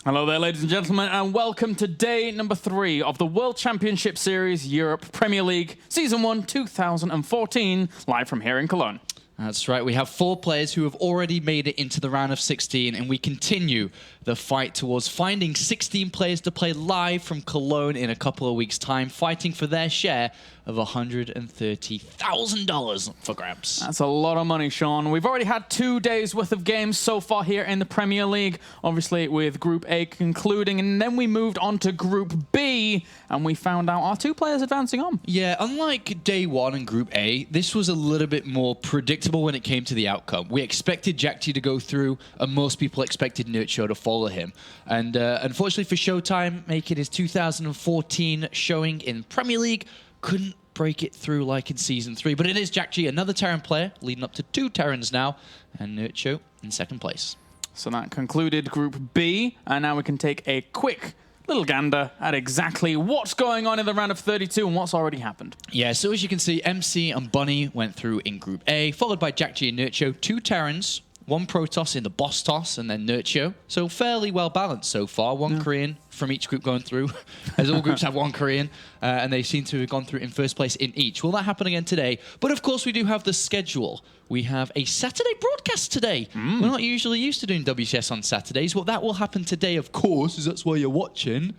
Hello there, ladies and gentlemen, and welcome to day number 3 of the World Championship Series Europe Premier League Season 1 2014, live from here in Cologne. That's right. We have 4 players who have already made it into the round of 16, and we continue the fight towards finding 16 players to play live from Cologne in a couple of weeks' time, fighting for their share of $130,000 for grabs. That's a lot of money, Sean. We've already had 2 days worth of games so far here in the Premier League, obviously with Group A concluding, and then we moved on to Group B, and we found out our 2 players advancing on. Yeah, unlike day 1 in Group A, this was a little bit more predictable when it came to the outcome. We expected Jack G to go through, and most people expected Nurcho to follow him. And unfortunately for Showtime, making his 2014 showing in Premier League, couldn't break it through like in Season 3. But it is Jack G, another Terran player, leading up to 2 Terrans now, and Nurcho in 2nd place. So that concluded Group B, and now we can take a quick little gander at exactly what's going on in the round of 32 and what's already happened. Yeah, so as you can see, MC and Bunny went through in Group A, followed by Jack G and Nurcho, 2 Terrans, 1 Protoss in the boss toss, and then Nurcho. So fairly well balanced so far. 1 Korean from each group going through, as all groups have 1 Korean, and they seem to have gone through in 1st place in each. Will that happen again today? But of course, we do have the schedule. We have a Saturday broadcast today. We're not usually used to doing WCS on Saturdays. Well, that will happen today, of course, as that's why you're watching.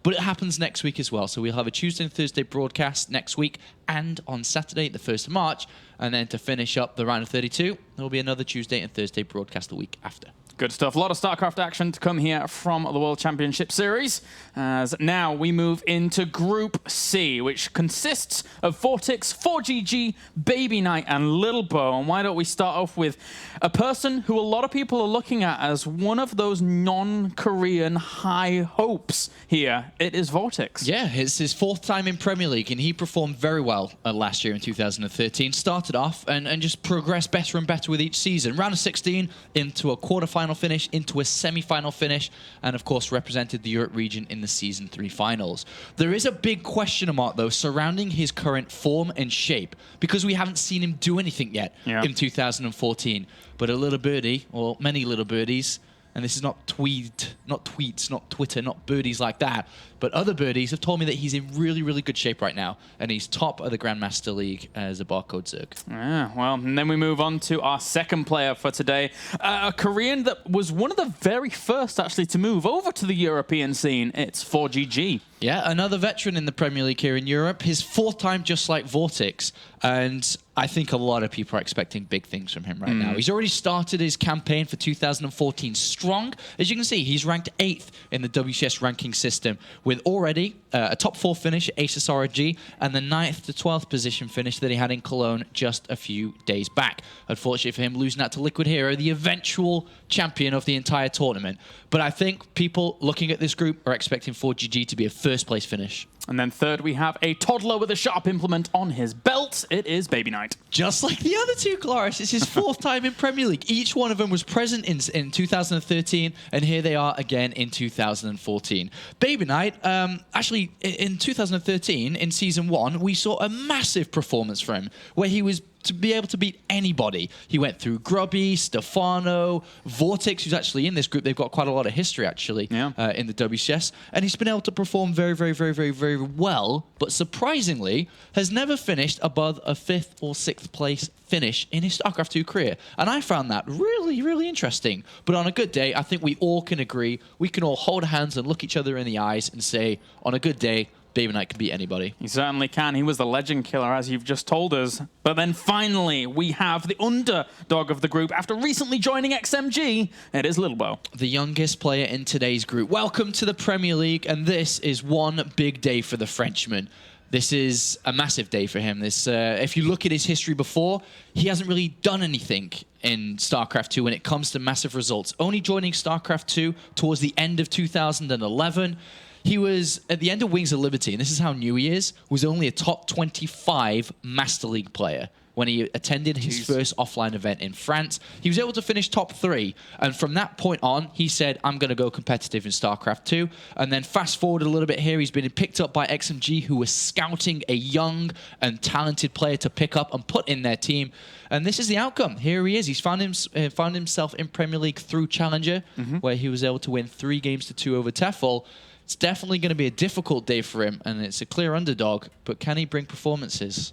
But it happens next week as well. So we'll have a Tuesday and Thursday broadcast next week and on Saturday, the 1st of March. And then to finish up the round of 32, there will be another Tuesday and Thursday broadcast the week after. Good stuff. A lot of StarCraft action to come here from the World Championship Series. As now we move into Group C, which consists of VortiX, 4GG, Baby Knight, and Lilbow. And why don't we start off with a person who a lot of people are looking at as one of those non-Korean high hopes here. It is VortiX. Yeah, it's his 4th time in Premier League, and he performed very well last year in 2013. Started off and just progressed better and better with each season. Round of 16 into a quarterfinal finish, into a semi-final finish, and of course represented the Europe region in the Season 3 finals. There is a big question mark, though, surrounding his current form and shape, because we haven't seen him do anything yet in 2014. But a little birdie, or many little birdies, and this is not tweets, not Twitter, not birdies like that, but other birdies have told me that he's in really, really good shape right now, and he's top of the Grandmaster League as a barcode Zerg. Yeah, well, and then we move on to our 2nd player for today, a Korean that was one of the very first, actually, to move over to the European scene. It's 4GG. Yeah, another veteran in the Premier League here in Europe. His 4th time just like VortiX. And I think a lot of people are expecting big things from him right now. He's already started his campaign for 2014 strong. As you can see, he's ranked 8th in the WCS ranking system with already a top 4 finish at ASSRG and the 9th to 12th position finish that he had in Cologne just a few days back. Unfortunately for him, losing out to Liquid Hero, the eventual champion of the entire tournament. But I think people looking at this group are expecting 4GG to be a 1st place finish. And then 3rd, we have a toddler with a sharp implement on his belt. It is Baby Knight. Just like the other 2, Claris. It's his 4th time in Premier League. Each one of them was present in 2013, and here they are again in 2014. Baby Knight, actually, in 2013, in Season 1, we saw a massive performance from him, where he was to be able to beat anybody. He went through Grubby, Stefano, VortiX, who's actually in this group. They've got quite a lot of history, actually, in the WCS. And he's been able to perform very, very, very, very, very well, but surprisingly, has never finished above a 5th or 6th place finish in his StarCraft 2 career. And I found that really, really interesting. But on a good day, I think we all can agree, we can all hold hands and look each other in the eyes and say, on a good day, Baby Knight can beat anybody. He certainly can. He was the legend killer, as you've just told us. But then finally, we have the underdog of the group after recently joining XMG. It is Lilbow. The youngest player in today's group. Welcome to the Premier League, and this is one big day for the Frenchman. This is a massive day for him. This, if you look at his history before, he hasn't really done anything in StarCraft 2 when it comes to massive results. Only joining StarCraft 2 towards the end of 2011. He was, at the end of Wings of Liberty, and this is how new he is, was only a top 25 Master League player when he attended his first offline event in France. He was able to finish top 3, and from that point on, he said, I'm going to go competitive in StarCraft 2. And then fast forward a little bit here, he's been picked up by XMG, who was scouting a young and talented player to pick up and put in their team. And this is the outcome. Here he is. He's found himself in Premier League through Challenger, where he was able to win 3 games to 2 over Tefl. It's definitely going to be a difficult day for him, and it's a clear underdog, but can he bring performances?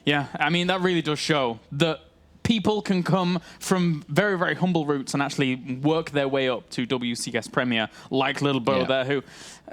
Yeah, I mean, that really does show that people can come from very, very humble roots and actually work their way up to WCS Premier, like Lilbow there, who,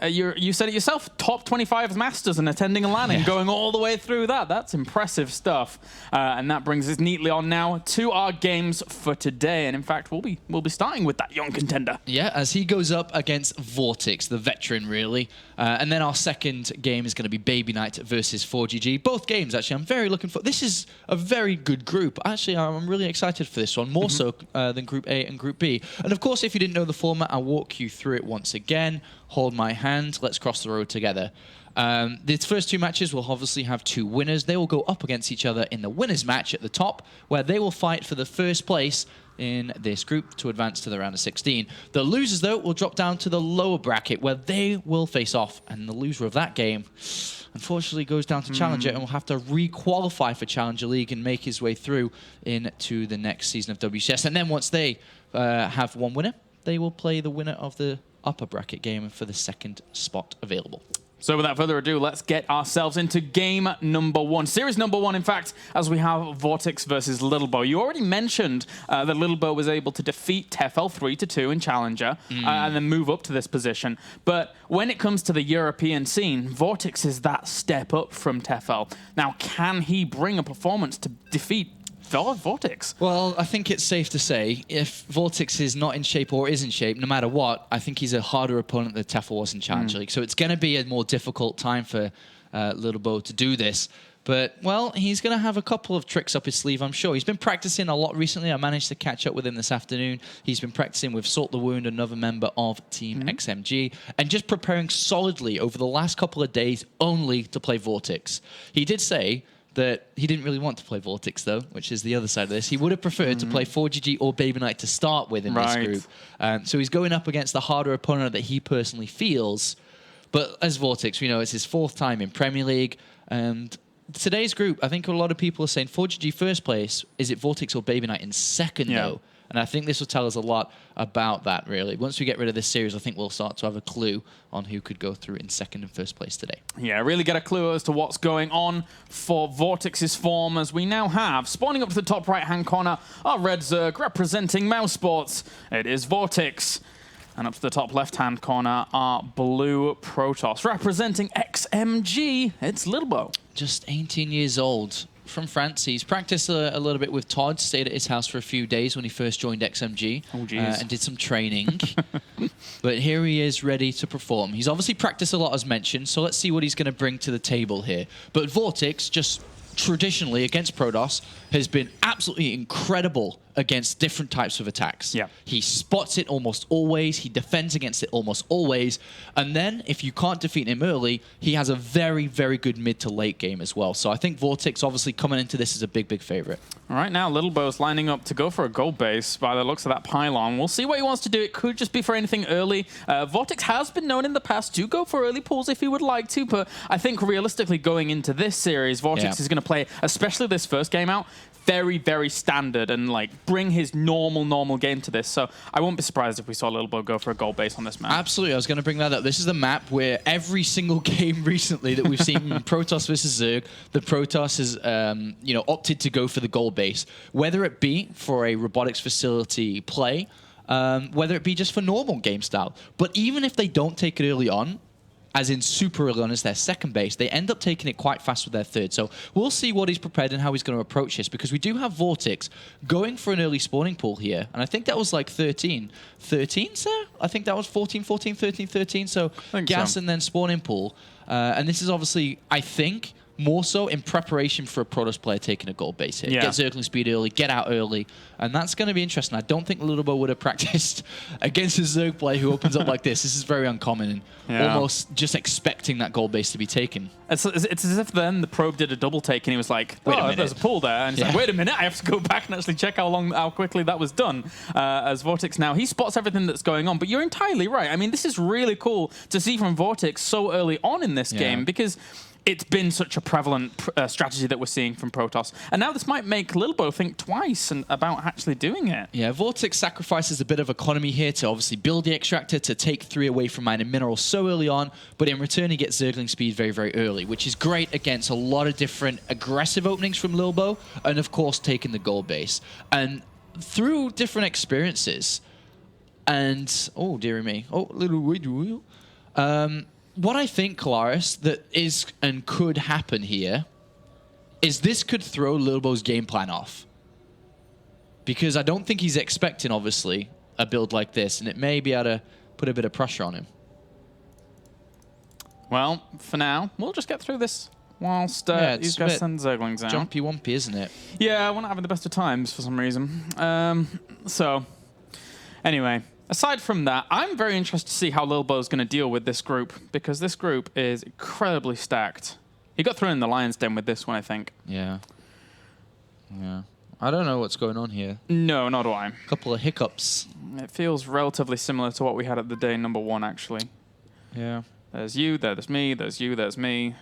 you said it yourself, top 25 Masters and attending a LAN and going all the way through that. That's impressive stuff. And that brings us neatly on now to our games for today. And in fact, we'll be starting with that young contender. Yeah, as he goes up against VortiX, the veteran, really. And then our second game is going to be Baby Knight versus 4GG. Both games, actually, I'm very looking for. This is a very good group. Actually, I'm really excited for this one, more so than Group A and Group B. And of course, if you didn't know the format, I'll walk you through it once again. Hold my hand. Let's cross the road together. These first 2 matches will obviously have 2 winners. They will go up against each other in the winners match at the top, where they will fight for the first place in this group to advance to the round of 16. The losers, though, will drop down to the lower bracket, where they will face off, and the loser of that game, unfortunately, goes down to Challenger and will have to re-qualify for Challenger League and make his way through into the next season of WCS. And then once they have one winner, they will play the winner of the upper bracket game for the second spot available. So without further ado, let's get ourselves into game number 1. Series number 1, in fact, as we have VortiX versus Lilbow. You already mentioned that Lilbow was able to defeat Tefl 3-2 in Challenger and then move up to this position. But when it comes to the European scene, VortiX is that step up from Tefl. Now, can he bring a performance to defeat VortiX? Well, I think it's safe to say if VortiX is not in shape or is in shape, no matter what, I think he's a harder opponent than Tefl was in Challenger League. So it's going to be a more difficult time for Lilbow to do this. But, well, he's going to have a couple of tricks up his sleeve, I'm sure. He's been practicing a lot recently. I managed to catch up with him this afternoon. He's been practicing with Salt the Wound, another member of Team XMG, and just preparing solidly over the last couple of days only to play VortiX. He did say that he didn't really want to play VortiX, though, which is the other side of this. He would have preferred to play 4GG or Baby Knight to start with in this group. So he's going up against the harder opponent that he personally feels. But as VortiX, we know it's his 4th time in Premier League. And today's group, I think a lot of people are saying 4GG first place. Is it VortiX or Baby Knight in second, though? And I think this will tell us a lot about that, really. Once we get rid of this series, I think we'll start to have a clue on who could go through in second and first place today. Yeah, really get a clue as to what's going on for VortiX's form, as we now have, spawning up to the top right-hand corner, our Red Zerg representing Mouse Sports. It is VortiX. And up to the top left-hand corner, our Blue Protoss representing XMG. It's Lilbow. Just 18 years old. From France. He's practiced a little bit with Todd, stayed at his house for a few days when he first joined XMG and did some training. But here he is ready to perform. He's obviously practiced a lot, as mentioned, so let's see what he's going to bring to the table here. But VortiX, just traditionally against Protoss, has been absolutely incredible against different types of attacks. Yeah. He spots it almost always. He defends against it almost always. And then, if you can't defeat him early, he has a very, very good mid to late game as well. So I think VortiX obviously coming into this is a big, big favorite. All right, now Lilbow's lining up to go for a gold base by the looks of that pylon. We'll see what he wants to do. It could just be for anything early. VortiX has been known in the past to go for early pulls if he would like to, but I think realistically going into this series, VortiX is going to play, especially this first game out, very, very standard and like bring his normal game to this. So I won't be surprised if we saw Lilbow go for a gold base on this map. Absolutely, I was going to bring that up. This is the map where every single game recently that we've seen Protoss versus Zerg, the Protoss has opted to go for the gold base, whether it be for a robotics facility play, whether it be just for normal game style. But even if they don't take it early on, as in super early on as their second base, they end up taking it quite fast with their third. So we'll see what he's prepared and how he's going to approach this, because we do have VortiX going for an early spawning pool here. And I think that was like 13, sir? I think that was 14, 13. So gas and then spawning pool. And this is obviously, I think, more so in preparation for a Protoss player taking a gold base hit. Yeah. Get Zergling speed early, get out early, and that's going to be interesting. I don't think Lilbow would have practiced against a Zerg player who opens up like this. This is very uncommon and almost just expecting that gold base to be taken. It's as if then the probe did a double take and he was like, Wait a oh, minute. there's a pull there. And he's like, wait a minute, I have to go back and actually check how quickly that was done. As VortiX now, he spots everything that's going on. But you're entirely right. I mean, this is really cool to see from VortiX so early on in this game because it's been such a prevalent strategy that we're seeing from Protoss. And now this might make Lilbow think twice about actually doing it. Yeah, VortiX sacrifices a bit of economy here to obviously build the extractor to take 3 away from mining minerals so early on, but in return he gets Zergling speed very, very early, which is great against a lot of different aggressive openings from Lilbow, and of course taking the gold base. And through different experiences, and, oh, dearie me, oh, little what I think, Kalaris, that is and could happen here is this could throw Lilbow's game plan off. Because I don't think he's expecting, obviously, a build like this, and it may be able to put a bit of pressure on him. Well, for now, we'll just get through this whilst these guys send Zerglings out. Jumpy-wumpy, isn't it? Yeah, we're not having the best of times for some reason. So, anyway, aside from that, I'm very interested to see how Lilbow's going to deal with this group, because this group is incredibly stacked. He got thrown in the lion's den with this one, I think. Yeah. Yeah. I don't know what's going on here. No, nor do I. A couple of hiccups. It feels relatively similar to what we had at the day number 1, actually. Yeah. There's you, there's me, there's you, there's me.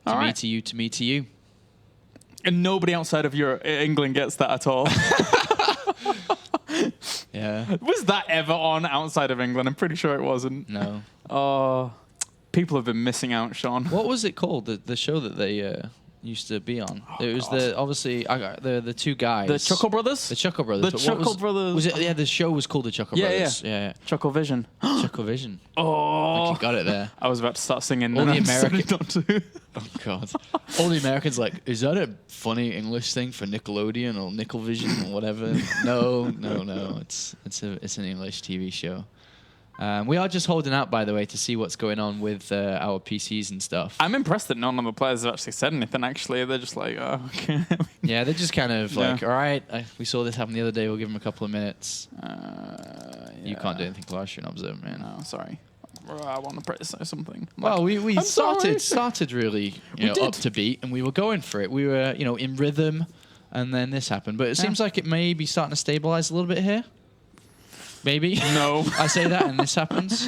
To me, to you, to me, to you. And nobody outside of England gets that at all. Yeah. Was that ever on outside of England? I'm pretty sure it wasn't. No. Oh, people have been missing out, Sean. What was it called? The show that they used to be on? Oh, it was obviously the 2 guys. The Chuckle Brothers? The Chuckle Brothers. The Chuckle Brothers. Was it? Yeah, the show was called the Chuckle Brothers. Yeah. Chuckle Vision. Chuckle Vision. Oh. Like you got it there. I was about to start singing. All and the I decided American- not to. Oh God! All the Americans like, is that a funny English thing for Nickelodeon or Nickelvision or whatever? No. It's an English TV show. We are just holding out, by the way, to see what's going on with our PCs and stuff. I'm impressed that none of the players have actually said anything. Actually, they're just like, oh, okay. Yeah, they're just kind of like, all right, we saw this happen the other day. We'll give them a couple of minutes. You can't do anything, Clash. You're an observer, man. No, sorry. I want to say something. Well, we I'm started really We did. up to beat, and we were going for it. We were in rhythm, and then this happened. But it seems like it may be starting to stabilize a little bit here. Maybe. No. I say that, and this happens.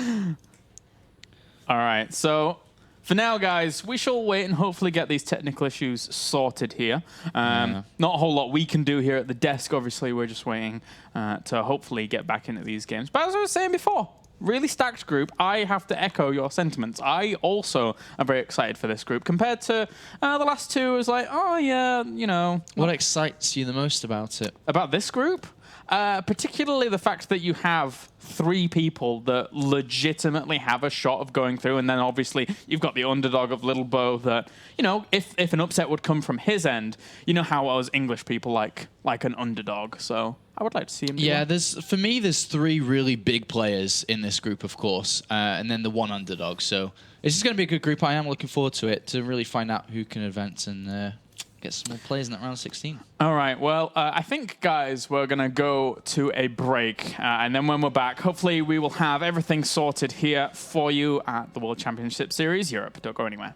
All right. So for now, guys, we shall wait and hopefully get these technical issues sorted here. Not a whole lot we can do here at the desk. Obviously, we're just waiting to hopefully get back into these games. But as I was saying before, really stacked group. I have to echo your sentiments. I also am very excited for this group. Compared to the last two, it was like, oh, yeah, What excites you the most about it? About this group? Particularly the fact that you have 3 people that legitimately have a shot of going through, and then obviously you've got the underdog of Lilbow that, if an upset would come from his end, you know how us English people like an underdog. So I would like to see him do Yeah, that. there's 3 really big players in this group, of course, and then the 1 underdog. So this is going to be a good group. I am looking forward to it, to really find out who can advance and get some more players in that round of 16. All right, well, I think, guys, we're going to go to a break. And then when we're back, hopefully we will have everything sorted here for you at the World Championship Series Europe. Don't go anywhere.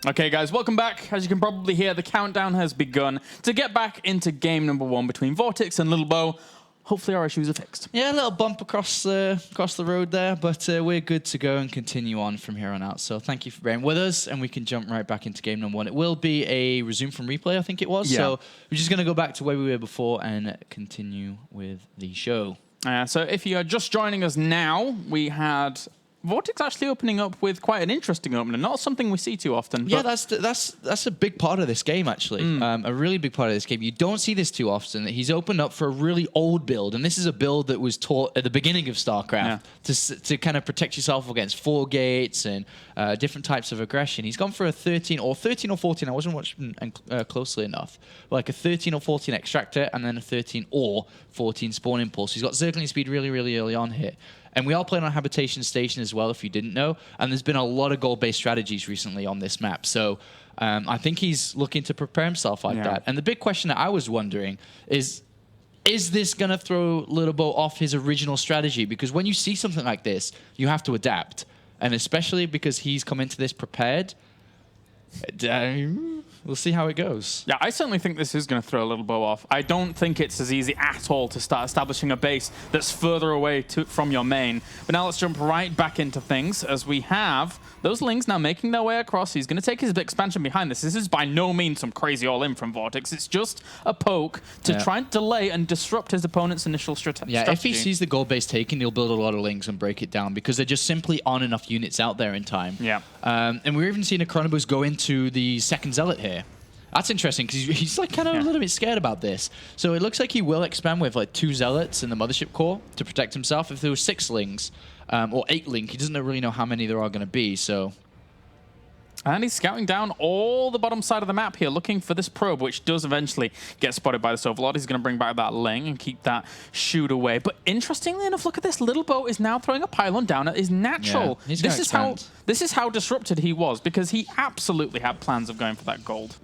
Okay, guys, welcome back. As you can probably hear, the countdown has begun to get back into game number 1 between VortiX and Lilbow. Hopefully our issues are fixed. Yeah, a little bump across the road there, but we're good to go and continue on from here on out. So thank you for being with us, and we can jump right back into game number 1. It will be a resume from replay, I think it was. Yeah. So we're just going to go back to where we were before and continue with the show. So if you're just joining us now, we had VortiX actually opening up with quite an interesting opener, not something we see too often. Yeah, that's a big part of this game, actually. A really big part of this game. You don't see this too often. He's opened up for a really old build, and this is a build that was taught at the beginning of StarCraft to kind of protect yourself against 4 gates and different types of aggression. He's gone for a 13 or 14. I wasn't watching closely enough. Like a 13 or 14 extractor, and then a 13 or 14 spawn impulse. He's got circling speed really, really early on here. And we are playing on Habitation Station as well, if you didn't know. And there's been a lot of goal-based strategies recently on this map. So I think he's looking to prepare himself like that. And the big question that I was wondering is this going to throw Lilbow off his original strategy? Because when you see something like this, you have to adapt. And especially because he's come into this prepared, we'll see how it goes. Yeah, I certainly think this is going to throw Lilbow off. I don't think it's as easy at all to start establishing a base that's further away from your main. But now let's jump right back into things as we have those Lings now making their way across. He's going to take his expansion behind this. This is by no means some crazy all-in from VortiX. It's just a poke to try and delay and disrupt his opponent's initial strategy. Yeah, if he sees the goal base taken, he'll build a lot of Lings and break it down because there just simply aren't enough units out there in time. Yeah. And we're even seeing a Chronoboost go into the second Zealot here. That's interesting because he's like kind of a little bit scared about this. So it looks like he will expand with like 2 Zealots in the Mothership core to protect himself. If there were 6 Lings or 8 Link, he doesn't really know how many there are going to be. So. And he's scouting down all the bottom side of the map here, looking for this probe, which does eventually get spotted by this Overlord. He's going to bring back that Ling and keep that shoot away. But interestingly enough, look at this. Lilbow is now throwing a pylon down at his natural. Yeah, this is how disrupted he was, because he absolutely had plans of going for that gold.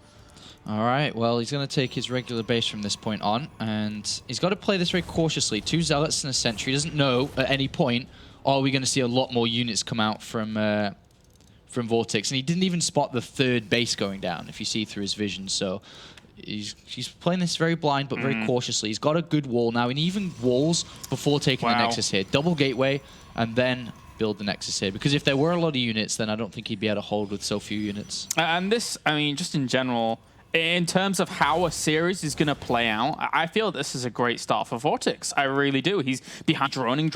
All right, well, he's going to take his regular base from this point on, and he's got to play this very cautiously. 2 Zealots and a Sentry. He doesn't know at any point, are we going to see a lot more units come out from VortiX, and he didn't even spot the 3rd base going down, if you see through his vision. So he's playing this very blind, but very cautiously. He's got a good wall now, and even walls before taking the Nexus here. Double gateway, and then build the Nexus here. Because if there were a lot of units, then I don't think he'd be able to hold with so few units. And this, I mean, just in general, in terms of how a series is going to play out, I feel this is a great start for VortiX. I really do. He's behind droning.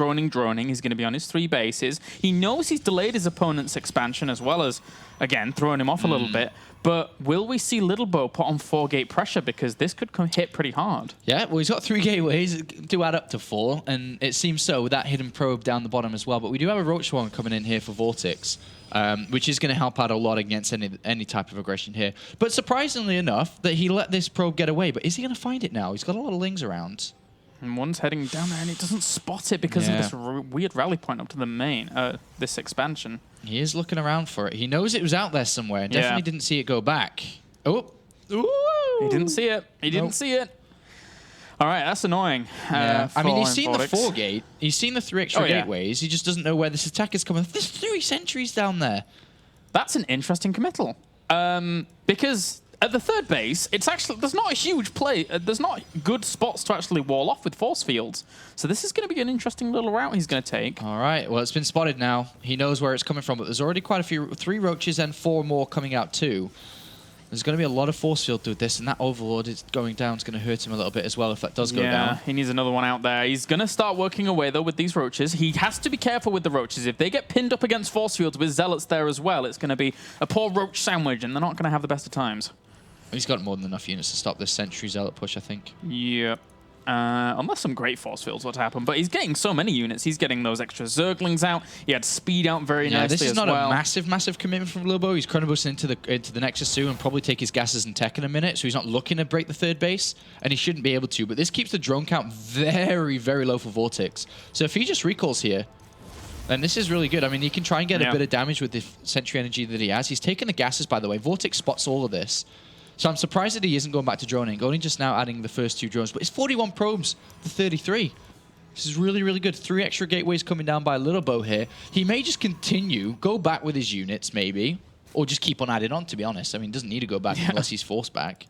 He's going to be on his 3 bases. He knows he's delayed his opponent's expansion as well as, again, throwing him off a little bit. But will we see Lilbow put on 4-gate pressure? Because this could hit pretty hard. Yeah, well, he's got 3 gateways. It do add up to 4, and it seems so with that hidden probe down the bottom as well. But we do have a Roach Swarm coming in here for VortiX, which is going to help out a lot against any type of aggression here. But surprisingly enough, that he let this probe get away. But is he going to find it now? He's got a lot of Lings around. And one's heading down there, and he doesn't spot it because of this weird rally point up to the main, this expansion. He is looking around for it. He knows it was out there somewhere. Definitely didn't see it go back. Oh. Ooh. He didn't see it. He didn't see it. All right, that's annoying. I mean, he's seen the 4-gate. He's seen the 3 extra gateways. He just doesn't know where this attack is coming. There's 3 sentries down there. That's an interesting committal. Because at the 3rd base, it's actually there's not a huge play. There's not good spots to actually wall off with force fields. So this is going to be an interesting little route he's going to take. All right. Well, it's been spotted now. He knows where it's coming from, but there's already quite a few 3 roaches and 4 more coming out too. There's going to be a lot of force field through this, and that Overlord is going down. It's going to hurt him a little bit as well if that does go down. Yeah, he needs another one out there. He's going to start working away, though, with these roaches. He has to be careful with the roaches. If they get pinned up against force fields with Zealots there as well, it's going to be a poor roach sandwich, and they're not going to have the best of times. He's got more than enough units to stop this Sentry Zealot push, I think. Yep. Unless some great force fields were to happen. But he's getting so many units. He's getting those extra Zerglings out. He had speed out very nicely as well. This is not a massive commitment from Lilbow. He's Chronoboosting into the Nexus soon and probably take his gases and tech in a minute. So he's not looking to break the 3rd base, and he shouldn't be able to. But this keeps the drone count very, very low for VortiX. So if he just recalls here, then this is really good. I mean, he can try and get a bit of damage with the Sentry energy that he has. He's taken the gases, by the way. VortiX spots all of this. So I'm surprised that he isn't going back to droning, only just now adding the first 2 drones. But it's 41 probes to 33. This is really, really good. 3 extra gateways coming down by Lilbow here. He may just continue, go back with his units maybe, or just keep on adding on, to be honest. I mean, doesn't need to go back unless he's forced back.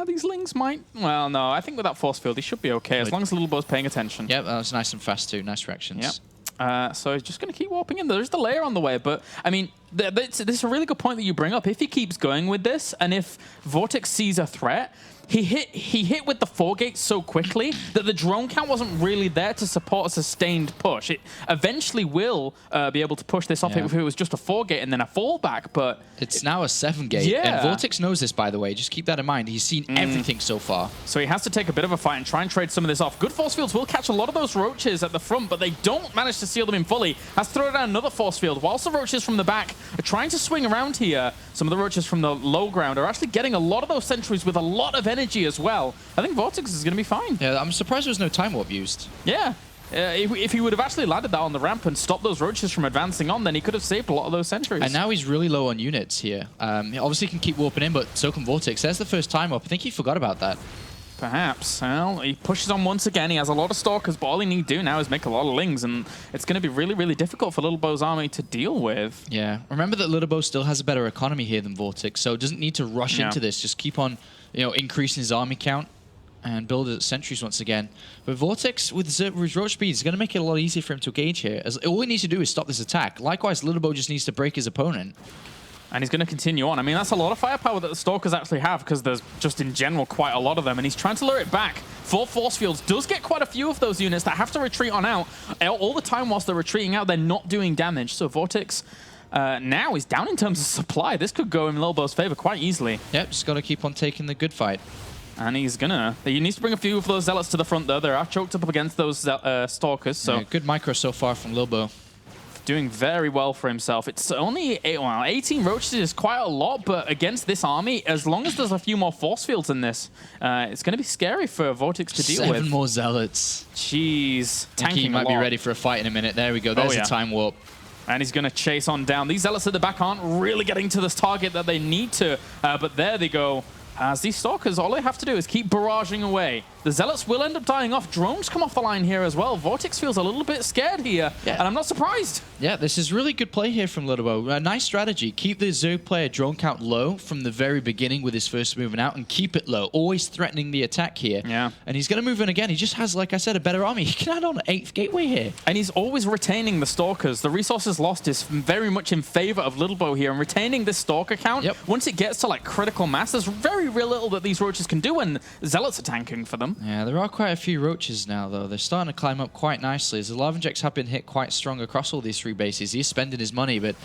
These Lings might... Well, no, I think with that force field, he should be okay, as long as Lilbow's paying attention. Yep, that was nice and fast, too. Nice reactions. Yep. So he's just going to keep warping in. There's the layer on the way, but, I mean, this is a really good point that you bring up. If he keeps going with this, and if Vortex sees a threat... He hit with the 4 gates so quickly that the drone count wasn't really there to support a sustained push. It eventually will be able to push this off if it was just a 4 gate and then a fallback, but... It's now a 7 gate. Yeah. And Vortex knows this, by the way. Just keep that in mind. He's seen everything so far. So he has to take a bit of a fight and try and trade some of this off. Good force fields will catch a lot of those roaches at the front, but they don't manage to seal them in fully. Has to throw down another force field. Whilst the roaches from the back are trying to swing around here, some of the roaches from the low ground are actually getting a lot of those sentries with a lot of energy as well. I think Vortex is going to be fine. Yeah, I'm surprised there was no time warp used. Yeah. If he would have actually landed that on the ramp and stopped those roaches from advancing on, then he could have saved a lot of those sentries. And now he's really low on units here. He obviously can keep warping in, but so can Vortex. There's the first time up. I think he forgot about that. Perhaps. Well, he pushes on once again. He has a lot of stalkers, but all he need to do now is make a lot of Lings, and it's going to be really, really difficult for Lilbow's army to deal with. Yeah. Remember that Lilbow still has a better economy here than Vortex, so doesn't need to rush into this. Just keep on, increasing his army count and build sentries once again. But Vortex, with his roach speed, is going to make it a lot easier for him to engage here. All he needs to do is stop this attack. Likewise, Lilbow just needs to break his opponent. And he's going to continue on. I mean, that's a lot of firepower that the Stalkers actually have, because there's just in general quite a lot of them. And he's trying to lure it back. 4 force fields does get quite a few of those units that have to retreat on out. All the time whilst they're retreating out, they're not doing damage. So Vortex now is down in terms of supply. This could go in Lilbow's favor quite easily. Yep, just got to keep on taking the good fight. And he's gonna... He needs to bring a few of those Zealots to the front, though. They are choked up against those Stalkers, so... Yeah, good micro so far from Lilbow. Doing very well for himself. It's only 18 roaches is quite a lot, but against this army, as long as there's a few more force fields in this, it's going to be scary for Vortex to deal with. 7 more Zealots. Jeez. Tanking he might be ready for a fight in a minute. There we go. There's a time warp. And he's going to chase on down. These Zealots at the back aren't really getting to this target that they need to, but there they go. As these Stalkers, all they have to do is keep barraging away. The Zealots will end up dying off. Drones come off the line here as well. Vortex feels a little bit scared here, and I'm not surprised. Yeah, this is really good play here from Lilbow. A nice strategy. Keep the Zerg player drone count low from the very beginning with his first movement out, and keep it low. Always threatening the attack here. Yeah. And he's going to move in again. He just has, like I said, a better army. He can add on an 8th gateway here. And he's always retaining the Stalkers. The resources lost is very much in favor of Lilbow here, and retaining this Stalker count. Yep. Once it gets to like critical mass, there's very little that these roaches can do when Zealots are tanking for them. Yeah, there are quite a few roaches now, though. They're starting to climb up quite nicely, as the Larvinjects have been hit quite strong across all these 3 bases. He's spending his money, but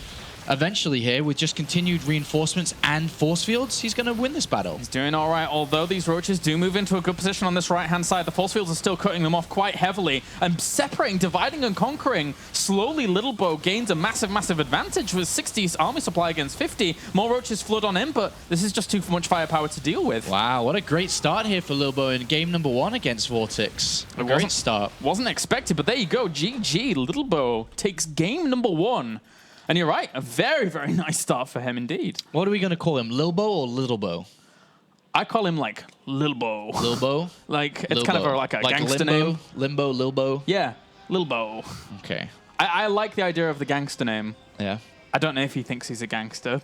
eventually here, with just continued reinforcements and force fields, he's going to win this battle. He's doing all right, although these roaches do move into a good position on this right-hand side. The force fields are still cutting them off quite heavily, and separating, dividing and conquering. Slowly, Lilbow gains a massive advantage with 60 army supply against 50. More roaches flood on in, but this is just too much firepower to deal with. Wow, what a great start here for Lilbow in game number 1 against Vortex. A great start. Wasn't expected, but there you go. GG, Lilbow takes game number 1. And you're right, a very nice start for him indeed. What are we going to call him, Lilbow or Littlebow? I call him like Lilbow. Lilbow? Like, it's Lilbow. kind of like a gangster name. Limbo, Lilbow? Yeah, Lilbow. Okay. I like the idea of the gangster name. Yeah. I don't know if he thinks he's a gangster.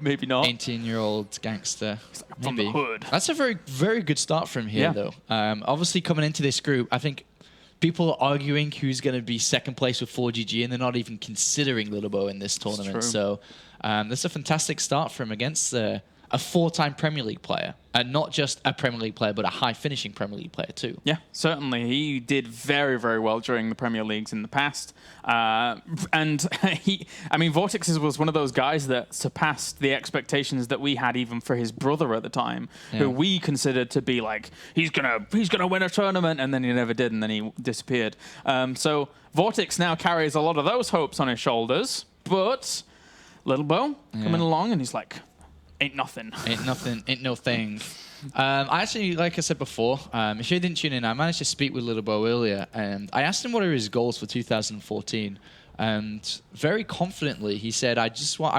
Maybe not. 18-year-old gangster. He's like from the hood. That's a very good start from here, though. Obviously, coming into this group, I think people are arguing who's going to be second place with 4GG, and they're not even considering Lilbow in this tournament. So that's a fantastic start for him against a 4-time Premier League player. And not just a Premier League player, but a high-finishing Premier League player too. Yeah, certainly. He did very well during the Premier Leagues in the past. And Vortex was one of those guys that surpassed the expectations that we had even for his brother at the time, who we considered to be like, he's gonna win a tournament, and then he never did, and then he disappeared. So Vortex now carries a lot of those hopes on his shoulders, but Lilbow coming along, and he's like, ain't nothing. Ain't no thing. I actually, like I said before, if you didn't tune in, I managed to speak with Lilbow earlier, and I asked him what are his goals for 2014, and very confidently he said, I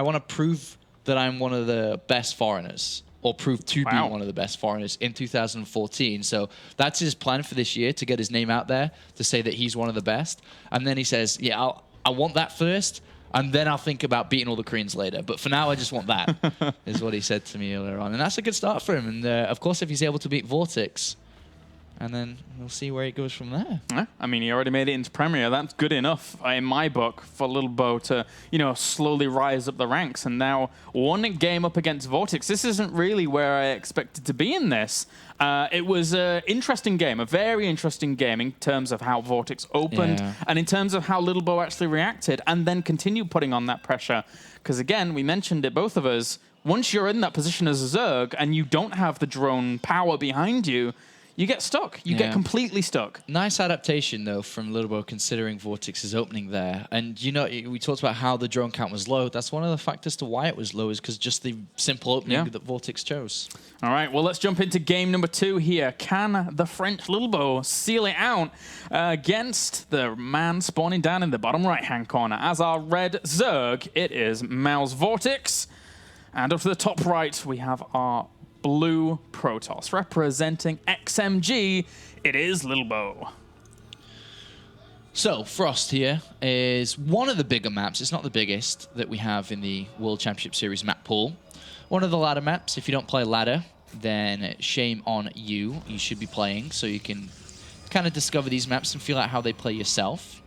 want to prove that I'm one of the best foreigners, or prove to be one of the best foreigners in 2014. So that's his plan for this year, to get his name out there, to say that he's one of the best. And then he says, I want that first. and then I'll think about beating all the Koreans later. But for now, I just want that, is what he said to me earlier on. And that's a good start for him. And of course, if he's able to beat VortiX, and then we'll see where it goes from there. Yeah, I mean, he already made it into Premier. That's good enough, in my book, for Lilbow to, slowly rise up the ranks. And now one game up against VortiX. This isn't really where I expected to be in this. It was an interesting game, a very interesting game in terms of how VortiX opened and in terms of how Lilbow actually reacted and then continued putting on that pressure. Because again, we mentioned it, both of us, once you're in that position as a Zerg and you don't have the drone power behind you, you get stuck. You get completely stuck. Nice adaptation, though, from Lilbow, considering VortiX's opening there. And, we talked about how the drone count was low. That's one of the factors to why it was low, is because just the simple opening that VortiX chose. All right, well, let's jump into game number 2 here. Can the French Lilbow seal it out against the man spawning down in the bottom right-hand corner? As our red Zerg, it is Mao's VortiX. And up to the top right, we have our blue Protoss. Representing XMG, it is Lilbow. So, Frost here is one of the bigger maps. It's not the biggest that we have in the World Championship Series map pool. One of the ladder maps. If you don't play ladder, then shame on you. You should be playing, so you can kind of discover these maps and feel out how they play yourself.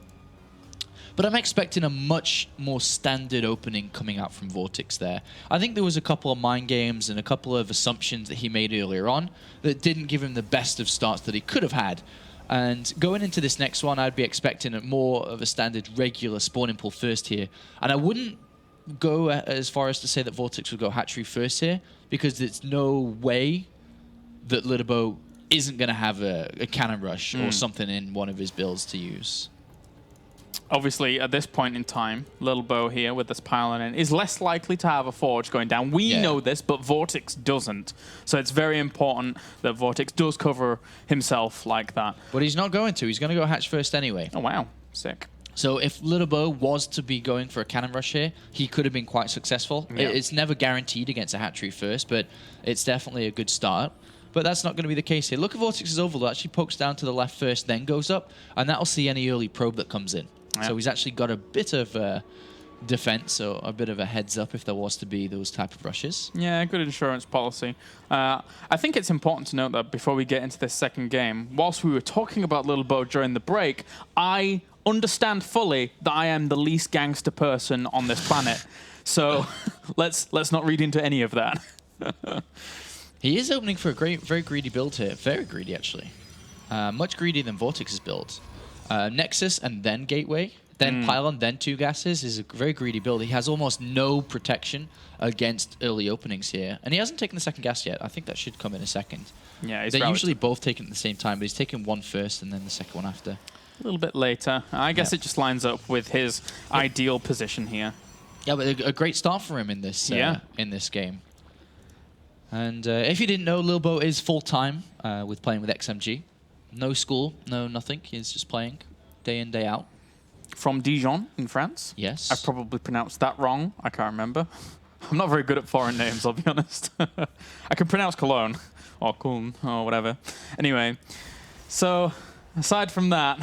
But I'm expecting a much more standard opening coming out from VortiX there. I think there was a couple of mind games and a couple of assumptions that he made earlier on that didn't give him the best of starts that he could have had. And going into this next one, I'd be expecting more of a standard regular spawning pool first here. And I wouldn't go as far as to say that VortiX would go hatchery first here, because there's no way that Lilbow isn't going to have a cannon rush or something in one of his builds to use. Obviously, at this point in time, Lilbow here with this pylon in is less likely to have a forge going down. We know this, but VortiX doesn't. So it's very important that VortiX does cover himself like that. But he's not going to. He's going to go hatch first anyway. Oh, wow. Sick. So if Lilbow was to be going for a cannon rush here, he could have been quite successful. Yeah. It's never guaranteed against a hatchery first, but it's definitely a good start. But that's not going to be the case here. Look at VortiX's overload. Actually pokes down to the left first, then goes up, and that'll see any early probe that comes in. So he's actually got a bit of defense, so a bit of a heads up if there was to be those type of rushes. Yeah, good insurance policy. I think it's important to note that before we get into this second game, whilst we were talking about Lilbow during the break, I understand fully that I am the least gangster person on this planet. So let's not read into any of that. He is opening for a very greedy build here. Very greedy, actually. Much greedier than VortiX's build. Nexus and then Gateway, then Pylon, then 2 gases is a very greedy build. He has almost no protection against early openings here. And he hasn't taken the second gas yet. I think that should come in a second. Yeah, they're usually both taken at the same time, but he's taken one first and then the second one after. A little bit later. I guess it just lines up with his ideal position here. Yeah, but a great start for him in this game. And if you didn't know, Lilbow is full-time with playing with XMG. No school, no nothing. He's just playing day in, day out. From Dijon in France? Yes. I probably pronounced that wrong. I can't remember. I'm not very good at foreign names, I'll be honest. I can pronounce Cologne or Cologne or whatever. Anyway, so aside from that,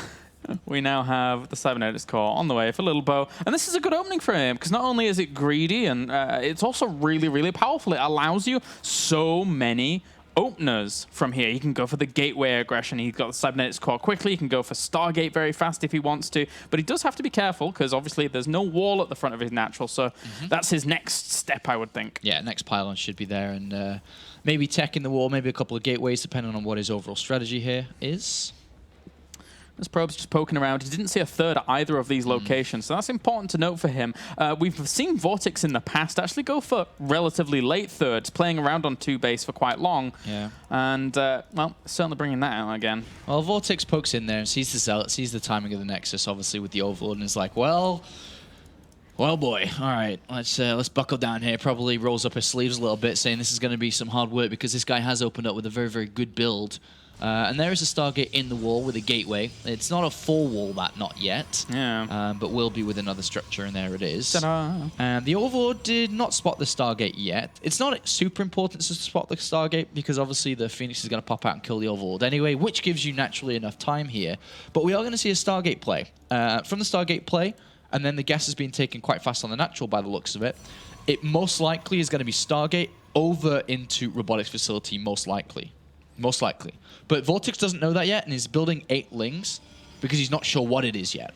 we now have the cybernetics core on the way for Lilbow. And this is a good opening for him, because not only is it greedy, and it's also really, really powerful. It allows you so many openers from here. He can go for the gateway aggression. He's got the cybernetics core quickly. He can go for Stargate very fast if he wants to. But he does have to be careful, because obviously there's no wall at the front of his natural. So that's his next step, I would think. Yeah, next pylon should be there. And maybe tech in the wall, maybe a couple of gateways, depending on what his overall strategy here is. This probe's just poking around. He didn't see a third at either of these locations, so that's important to note for him. We've seen VortiX in the past actually go for relatively late thirds, playing around on 2 base for quite long. Yeah. And, well, certainly bringing that out again. Well, VortiX pokes in there and sees the Zealot, sees the timing of the Nexus, obviously, with the Overlord, and is like, well, boy, all right, let's buckle down here. Probably rolls up his sleeves a little bit, saying this is going to be some hard work, because this guy has opened up with a very, very good build. And there is a Stargate in the wall with a gateway. It's not a full wall, not yet. Yeah. But will be with another structure, and there it is. Ta-da. And the Overlord did not spot the Stargate yet. It's not super important to spot the Stargate, because obviously the Phoenix is going to pop out and kill the Overlord anyway, which gives you naturally enough time here. But we are going to see a Stargate play. From the Stargate play, and then the guess has been taken quite fast on the natural by the looks of it. It most likely is going to be Stargate over into Robotics Facility, most likely. Most likely. But Vortex doesn't know that yet, and he's building 8 Lings because he's not sure what it is yet.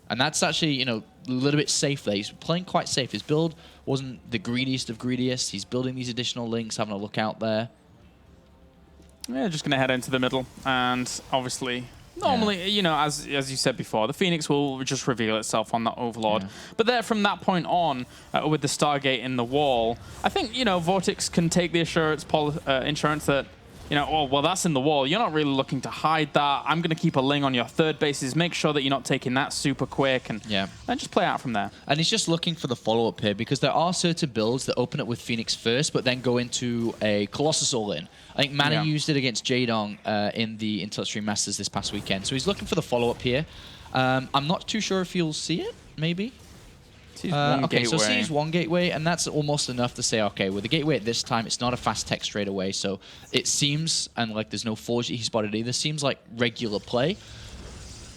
And that's actually, you know, a little bit safe there. He's playing quite safe. His build wasn't the greediest of greediest. He's building these additional Lings, having a look out there. Yeah, just going to head into the middle. And obviously, normally, you know, as you said before, the Phoenix will just reveal itself on that Overlord. Yeah. But there, from that point on, with the Stargate in the wall, I think, you know, Vortex can take the insurance that, you know, oh, well, that's in the wall. You're not really looking to hide that. I'm going to keep a Ling on your third bases. Make sure that you're not taking that super quick, and then just play out from there. And he's just looking for the follow-up here, because there are certain builds that open up with Phoenix first, but then go into a Colossus all-in. I think Manny used it against Jaedong in the Intel Masters this past weekend. So he's looking for the follow-up here. I'm not too sure if you'll see it, maybe. Okay, so sees one gateway, and that's almost enough to say, okay, with the gateway at this time, it's not a fast tech straight away, so it seems, and like there's no Forge that he spotted either, seems like regular play.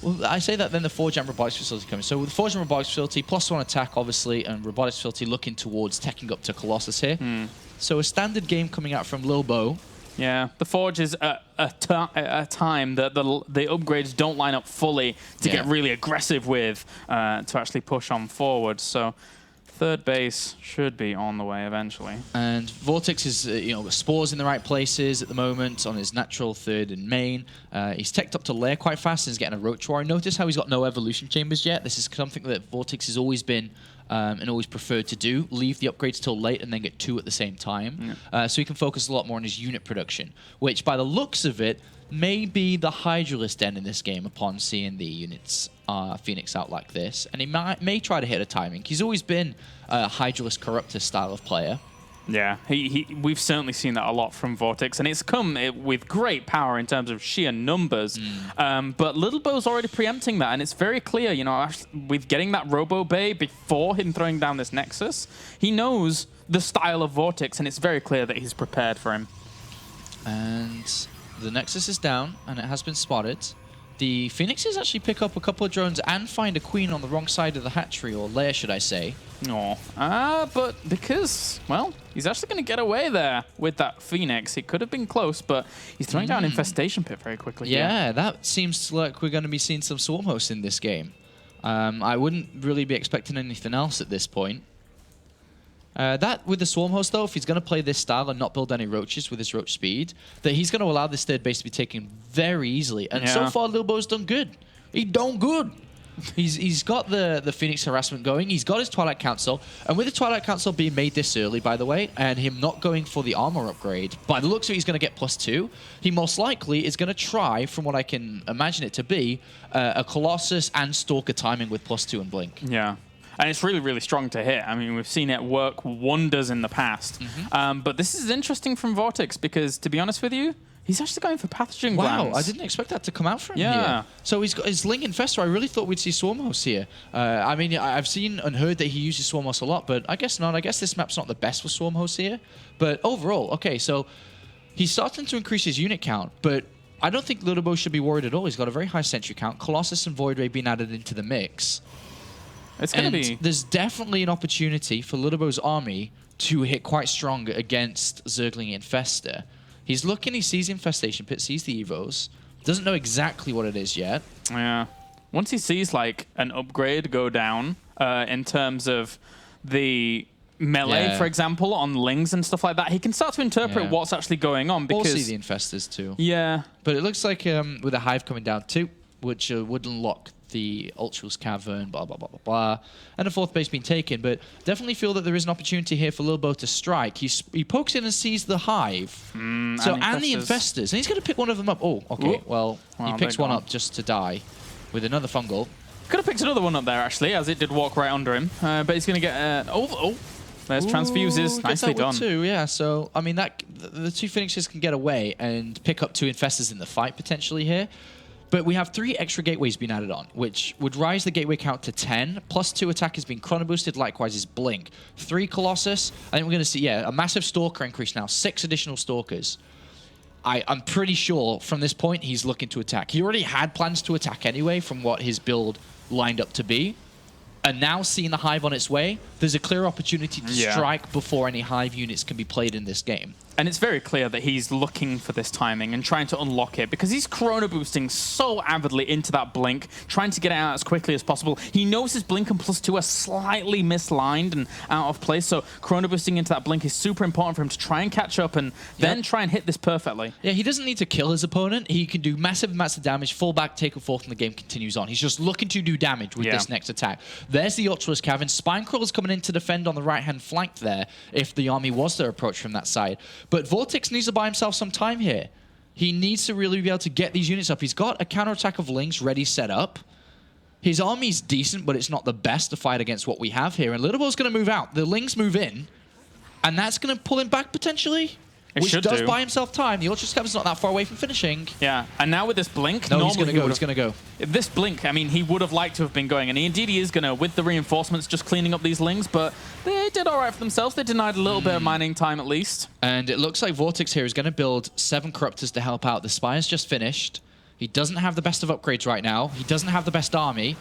Well, I say that, then the Forge and Robotics Facility coming. So with the Forge and Robotics Facility, +1 attack, obviously, and Robotics Facility looking towards teching up to Colossus here. So a standard game coming out from Lilbow. Yeah, the Forge is a time that the upgrades don't line up fully to get really aggressive with to actually push on forward. So third base should be on the way eventually. And Vortex is, you know, spores in the right places at the moment on his natural third and main. He's teched up to lair quite fast and is getting a Roach Warrior. Notice how he's got no evolution chambers yet. This is something that Vortex has always been and always preferred to do. Leave the upgrades till late and then get 2 at the same time. So he can focus a lot more on his unit production, which by the looks of it may be the Hydralist end in this game upon seeing the units Phoenix out like this. And he may try to hit a timing. He's always been a Hydralist Corruptor style of player. Yeah, we've certainly seen that a lot from Vortex, and it's come with great power in terms of sheer numbers. But Lilbow's already preempting that, and it's very clear, you know, with getting that Robo Bay before him throwing down this Nexus, he knows the style of Vortex, and it's very clear that he's prepared for him. And the Nexus is down, and it has been spotted. The Phoenixes actually pick up a couple of drones and find a queen on the wrong side of the hatchery, or lair, should I say. But because, well, he's actually going to get away there with that Phoenix. It could have been close, but he's throwing down Infestation Pit very quickly. Yeah, that seems like we're going to be seeing some Swarm Hosts in this game. I wouldn't really be expecting anything else at this point. That with the Swarm Host, though, if he's going to play this style and not build any roaches with his roach speed, that he's going to allow this third base to be taken very easily. And so far, Lilbow's done good. He's done good. He's got the Phoenix harassment going. He's got his Twilight Council. And with the Twilight Council being made this early, by the way, and him not going for the armor upgrade, by the looks of it, he's going to get +2. He most likely is going to try, from what I can imagine it to be, a Colossus and Stalker timing with +2 and Blink. Yeah. And it's really, really strong to hit. I mean, we've seen it work wonders in the past. But this is interesting from Vortex because, to be honest with you, he's actually going for Pathogen Glands. Wow, I didn't expect that to come out from here. So he's got his Ling Infestor. I really thought we'd see Swarmhouse here. I mean, I've seen and heard that he uses Swarmhouse a lot, but I guess not. I guess this map's not the best for Swarmhouse here. But overall, okay, so he's starting to increase his unit count, but I don't think Lilbow should be worried at all. He's got a very high sentry count. Colossus and Void Ray being added into the mix. It's going to be... There's definitely an opportunity for Lilbow's army to hit quite strong against Zergling Infester. He's looking, he sees Infestation Pit, sees the Evos, doesn't know exactly what it is yet. Yeah. Once he sees, like, an upgrade go down in terms of the melee, for example, on Lings and stuff like that, he can start to interpret what's actually going on. Because we'll see the Infestors too. Yeah. But it looks like with a Hive coming down too, which would unlock the Ultra's Cavern, blah, blah, blah, blah, blah. And a fourth base being taken, but definitely feel that there is an opportunity here for Lilbow to strike. He pokes in and sees the Hive. And the Infestors. And he's going to pick one of them up. Oh, okay. Well, he picks one up just to die with another Fungal. Could have picked another one up there, actually, as it did walk right under him. But he's going to get... there's Transfuses. Nicely done. Too, yeah. So, I mean, the two Phoenixes can get away and pick up 2 Infestors in the fight, potentially, here. But we have 3 extra gateways being added on, which would rise the gateway count to 10. +2 attack has been chrono boosted, likewise is Blink. 3 Colossus. I think we're going to see, a massive Stalker increase now. 6 additional Stalkers. I'm pretty sure from this point he's looking to attack. He already had plans to attack anyway from what his build lined up to be. And now seeing the Hive on its way, there's a clear opportunity to strike before any Hive units can be played in this game. And it's very clear that he's looking for this timing and trying to unlock it because he's chrono boosting so avidly into that blink, trying to get it out as quickly as possible. He knows his blink and +2 are slightly misaligned and out of place, so chrono boosting into that blink is super important for him to try and catch up and then try and hit this perfectly. Yeah, he doesn't need to kill his opponent. He can do massive amounts of damage, fall back, take a fourth, and the game continues on. He's just looking to do damage with this next attack. There's the Ultralisk Cavern. Spinecrawler's coming in to defend on the right-hand flank there if the army was to approach from that side. But Vortex needs to buy himself some time here. He needs to really be able to get these units up. He's got a counterattack of Lynx ready set up. His army's decent, but it's not the best to fight against what we have here. And Lilbow's going to move out. The Lynx move in, and that's going to pull him back potentially. Which does buy himself time. The Ultra Scav's not that far away from finishing. Yeah, and now with this blink, no, he's going to go. He's going to go. This blink, I mean, he would have liked to have been going, and indeed he is going to, with the reinforcements, just cleaning up these Lings, but they did all right for themselves. They denied a little bit of mining time at least. And it looks like Vortex here is going to build 7 Corruptors to help out. The Spire's just finished. He doesn't have the best of upgrades right now. He doesn't have the best army.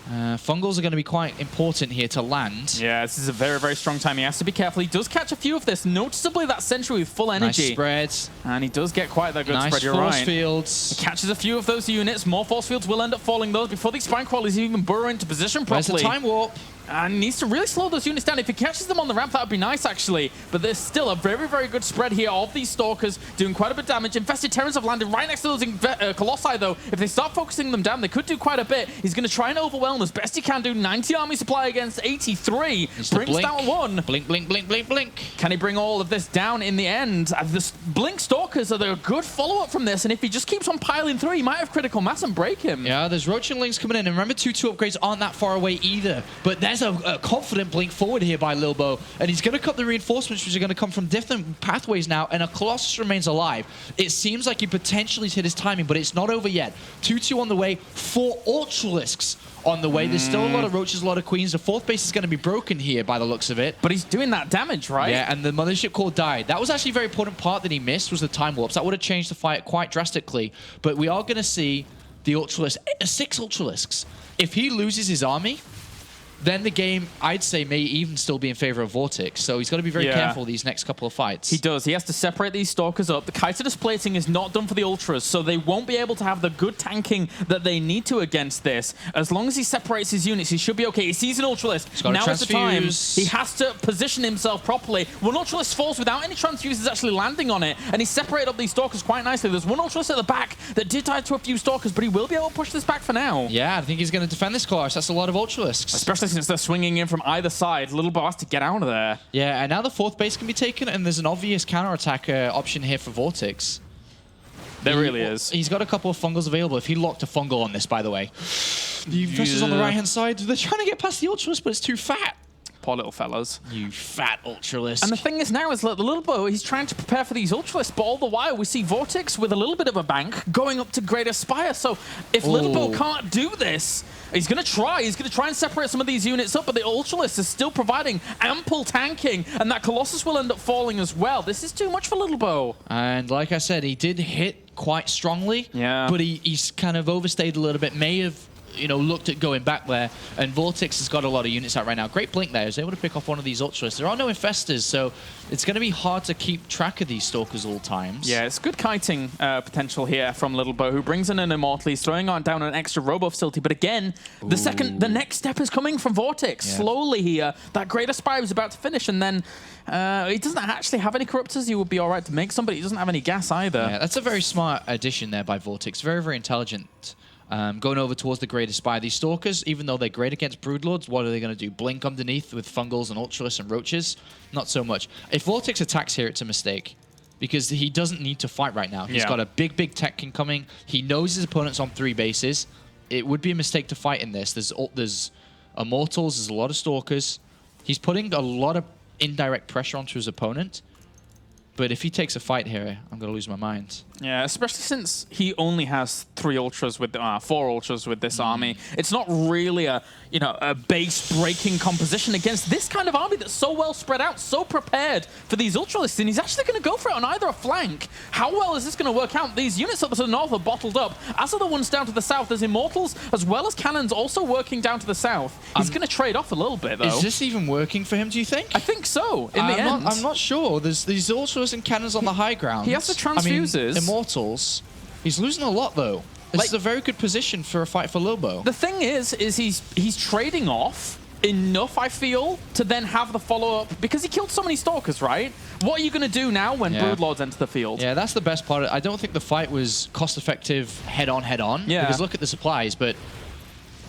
Fungals are going to be quite important here to land. Yeah, this is a very, very strong time. He has to be careful. He does catch a few of this. Noticeably, that Sentry with full energy. Nice spreads. And he does get quite that good spread, you're nice right. force fields. He catches a few of those units. More force fields will end up falling, though, before these Spine Crawlers even burrow into position properly. Where's the time warp? And he needs to really slow those units down. If he catches them on the ramp, that would be nice, actually. But there's still a very, very good spread here of these Stalkers doing quite a bit of damage. Infested Terrans have landed right next to those Colossi, though. If they start focusing them down, they could do quite a bit. He's going to try and overwhelm as best he can do. 90 army supply against 83. Brings down 1. Blink, blink, blink, blink, blink. Can he bring all of this down in the end? The Blink Stalkers are the good follow-up from this, and if he just keeps on piling through, he might have critical mass and break him. Yeah, there's Roach and Lynx coming in, and remember 2-2 upgrades aren't that far away either. But there's a confident blink forward here by Lilbow, and he's going to cut the reinforcements, which are going to come from different pathways now, and a Colossus remains alive. It seems like he potentially hit his timing, but it's not over yet. 2-2 on the way, 4 Ultralisks on the way. There's still a lot of Roaches, a lot of Queens. The 4th base is going to be broken here by the looks of it. But he's doing that damage, right? Yeah, and the Mothership Core died. That was actually a very important part that he missed, was the time warps. That would have changed the fight quite drastically. But we are going to see the Ultralisk, 6 Ultralisks. If he loses his army, then the game, I'd say, may even still be in favor of VortiX. So he's got to be very careful these next couple of fights. He does. He has to separate these Stalkers up. The Chitinous plating is not done for the Ultras, so they won't be able to have the good tanking that they need to against this. As long as he separates his units, he should be okay. He sees an Ultralisk. Now is the time. He has to position himself properly. One Ultralisk falls without any transfuses actually landing on it, and he separated up these Stalkers quite nicely. There's one Ultralisk at the back that did die to a few Stalkers, but he will be able to push this back for now. Yeah, I think he's going to defend this Colossus. That's a lot of Ultralisks. Especially since they're swinging in from either side. Lilbow has to get out of there. Yeah, and now the 4th base can be taken, and there's an obvious counterattack option here for VortiX. There really is. He's got a couple of Fungals available. If he locked a Fungal on this, by the way. The Infestors on the right-hand side, they're trying to get past the Ultralisk, but it's too fat. Poor little fellas. You fat Ultralisk. And the thing is now is that the Lilbow, he's trying to prepare for these Ultralisks, but all the while we see VortiX with a little bit of a bank going up to Greater Spire. So if Lilbow can't do this, he's going to try. He's going to try and separate some of these units up, but the Ultralisk is still providing ample tanking, and that Colossus will end up falling as well. This is too much for Lilbow. And like I said, he did hit quite strongly, but he's kind of overstayed a little bit. May have, you know, looked at going back there, and VortiX has got a lot of units out right now. Great blink there. He's able to pick off one of these Ultralisks. There are no Infestors, so it's going to be hard to keep track of these Stalkers all times. Yeah, it's good kiting potential here from Lilbow, who brings in an Immortal. He's throwing on down an extra Robo facility, but again, the next step is coming from VortiX. Slowly here, that Greater Spire is about to finish, and then he doesn't actually have any Corruptors. He would be all right to make some, but he doesn't have any gas either. Yeah, that's a very smart addition there by VortiX. Very, very intelligent. Going over towards the Greater Spire. These Stalkers, even though they're great against Broodlords, what are they going to do? Blink underneath with Fungals and Ultralisks and Roaches? Not so much. If VortiX attacks here, it's a mistake, because he doesn't need to fight right now. He's got a big, big tech incoming. He knows his opponent's on 3 bases. It would be a mistake to fight in this. There's Immortals, there's a lot of Stalkers. He's putting a lot of indirect pressure onto his opponent. But if he takes a fight here, I'm going to lose my mind. Yeah, especially since he only has 4 ultras with this army. It's not really a base breaking composition against this kind of army that's so well spread out, so prepared for these ultralists, and he's actually going to go for it on either a flank. How well is this going to work out? These units up to the north are bottled up, as are the ones down to the south. There's Immortals as well as cannons also working down to the south. He's going to trade off a little bit though. Is this even working for him, do you think? I think so, in the end. I'm not sure. There's these ultras and cannons on the high ground. He has the transfuses. I mean, Immortals. He's losing a lot, though. This is a very good position for a fight for Lilbow. The thing is he's trading off enough, I feel, to then have the follow-up, because he killed so many Stalkers, right? What are you going to do now when Broodlords enter the field? Yeah, that's the best part. I don't think the fight was cost-effective head-on. Yeah. Because look at the supplies, but,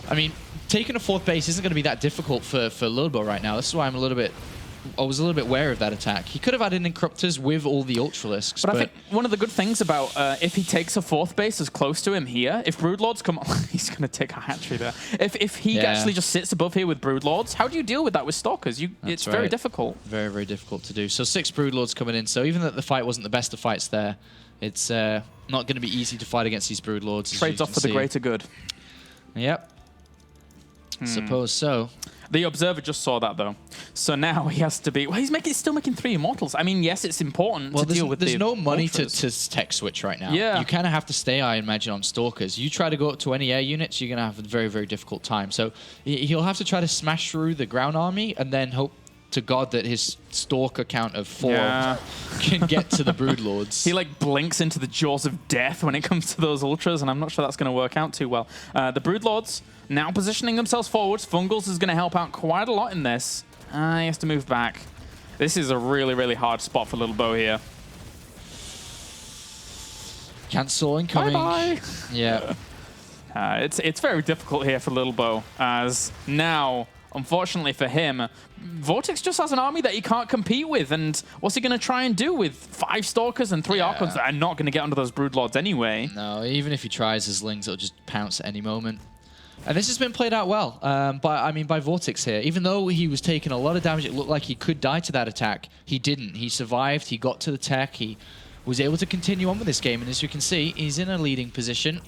I mean, taking a 4th base isn't going to be that difficult for Lilbow right now. This is why I was a little bit wary of that attack. He could have added Encryptors with all the Ultralisks. But I think one of the good things about if he takes a 4th base as close to him here, if Broodlords come on, he's going to take a hatchery there. If he actually just sits above here with Broodlords, how do you deal with that with Stalkers? It's very difficult. Very, very difficult to do. So 6 Broodlords coming in. So even though the fight wasn't the best of fights there, it's not going to be easy to fight against these Broodlords. Trades off for the greater good. Yep. Suppose so. The Observer just saw that, though. So now he has to be... Well, he's still making 3 Immortals. I mean, yes, it's important to deal with there's no money to Ultras. tech switch right now. Yeah. You kind of have to stay, I imagine, on Stalkers. You try to go up to any air units, you're going to have a very, very difficult time. So he'll have to try to smash through the ground army and then hope to God that his Stalker count of 4 can get to the Broodlords. He blinks into the jaws of death when it comes to those Ultras, and I'm not sure that's going to work out too well. The Broodlords now positioning themselves forwards. Fungals is going to help out quite a lot in this. He has to move back. This is a really, really hard spot for Lilbow here. Cancel incoming. Bye-bye. Yeah. It's very difficult here for Lilbow, as now, unfortunately for him, Vortex just has an army that he can't compete with, and what's he going to try and do with 5 Stalkers and 3 Archons that are not going to get under those Broodlords anyway? No, even if he tries his Lings, it'll just pounce at any moment. And this has been played out well, by Vortex here. Even though he was taking a lot of damage, it looked like he could die to that attack. He didn't. He survived. He got to the tech. He was able to continue on with this game. And as you can see, he's in a leading position.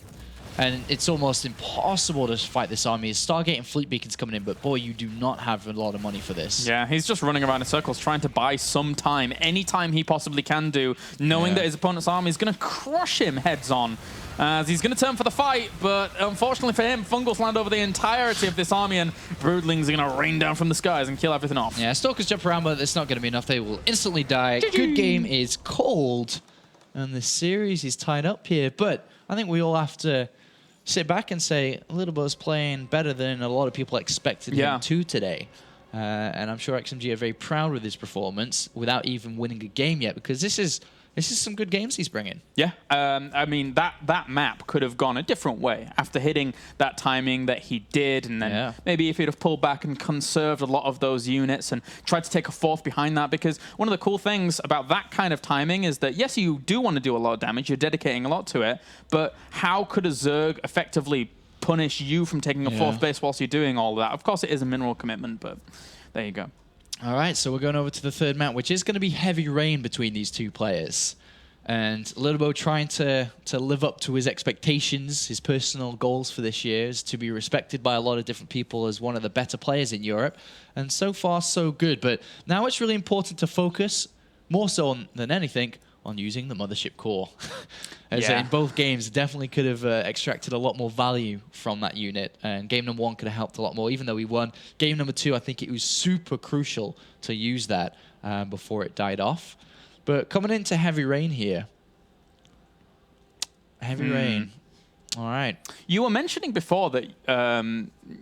And it's almost impossible to fight this army. Stargate and Fleet Beacon's coming in, but boy, you do not have a lot of money for this. Yeah, he's just running around in circles trying to buy some time, any time he possibly can do, knowing that his opponent's army is going to crush him heads on. As he's going to turn for the fight, but unfortunately for him, Fungals land over the entirety of this army, and Broodlings are going to rain down from the skies and kill everything off. Yeah, Stalkers jump around, but it's not going to be enough. They will instantly die. Good game is called, and the series is tied up here. But I think we all have to sit back and say Lilbow's playing better than a lot of people expected him to today. And I'm sure XMG are very proud with his performance without even winning a game yet, because this is some good games he's bringing. Yeah, I mean, that map could have gone a different way after hitting that timing that he did, and then maybe if he'd have pulled back and conserved a lot of those units and tried to take a 4th behind that, because one of the cool things about that kind of timing is that, yes, you do want to do a lot of damage, you're dedicating a lot to it, but how could a Zerg effectively punish you from taking a 4th base whilst you're doing all of that? Of course, it is a mineral commitment, but there you go. All right, so we're going over to the 3rd map, which is going to be heavy rain between these 2 players. And Lilbow trying to live up to his expectations, his personal goals for this year is to be respected by a lot of different people as one of the better players in Europe. And so far, so good. But now it's really important to focus, more so than anything, on using the Mothership core. As in both games, definitely could have extracted a lot more value from that unit. And game number 1 could have helped a lot more, even though we won. Game number 2, I think it was super crucial to use that before it died off. But coming into heavy rain here. Heavy rain. All right. You were mentioning before that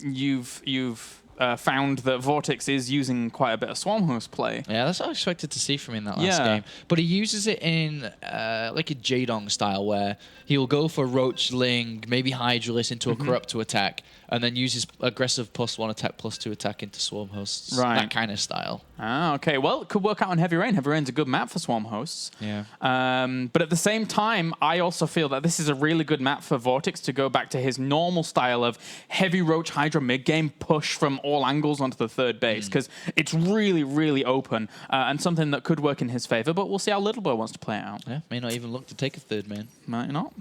you've found that VortiX is using quite a bit of Swarm Host play. Yeah, that's what I expected to see from him in that last game. But he uses it in like a Jaedong style, where he'll go for Roach, Ling, maybe Hydralisk into a Corrupt to attack, and then uses aggressive +1 attack, +2 attack into Swarm Hosts. Right. That kind of style. Ah, okay. Well, it could work out on Heavy Rain. Heavy Rain's a good map for Swarm Hosts. Yeah. But at the same time, I also feel that this is a really good map for VortiX to go back to his normal style of heavy Roach Hydra mid-game push from all angles onto the third base, because it's really, really open and something that could work in his favor, but we'll see how Lilbow wants to play it out. Yeah, may not even look to take a third man. Might not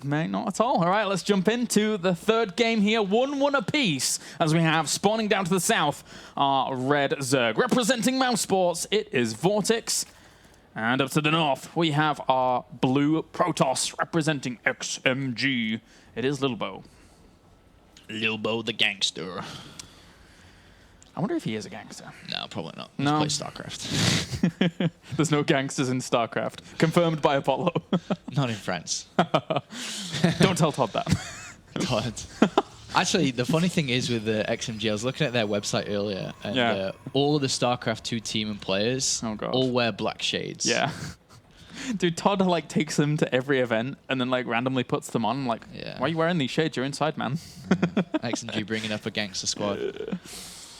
at all. All right, let's jump into the third game here. 1-1 apiece as we have spawning down to the south our Red Zerg. Representing Mouse Sports, it is VortiX. And up to the north, we have our blue Protoss representing XMG. It is Lilbow. Lilbow the gangster. I wonder if he is a gangster. No, probably not. No. Let's play StarCraft. There's no gangsters in StarCraft. Confirmed by Apollo. Not in France. Don't tell Todd that. God. Actually, the funny thing is with the XMG, I was looking at their website earlier, and all of the StarCraft 2 team and players all wear black shades. Yeah. Dude, Todd like takes them to every event and then like randomly puts them on. Like, why are you wearing these shades? You're inside, man. XMG bringing up a gangster squad.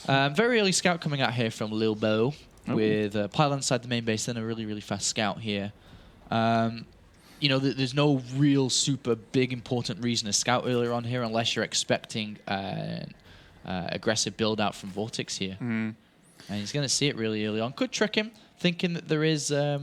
Very early scout coming out here from Lilbow with a pile inside the main base, then a really, really fast scout here. You know, there's no real super big important reason to scout earlier on here unless you're expecting aggressive build out from VortiX here. And he's going to see it really early on. Could trick him, thinking that there is a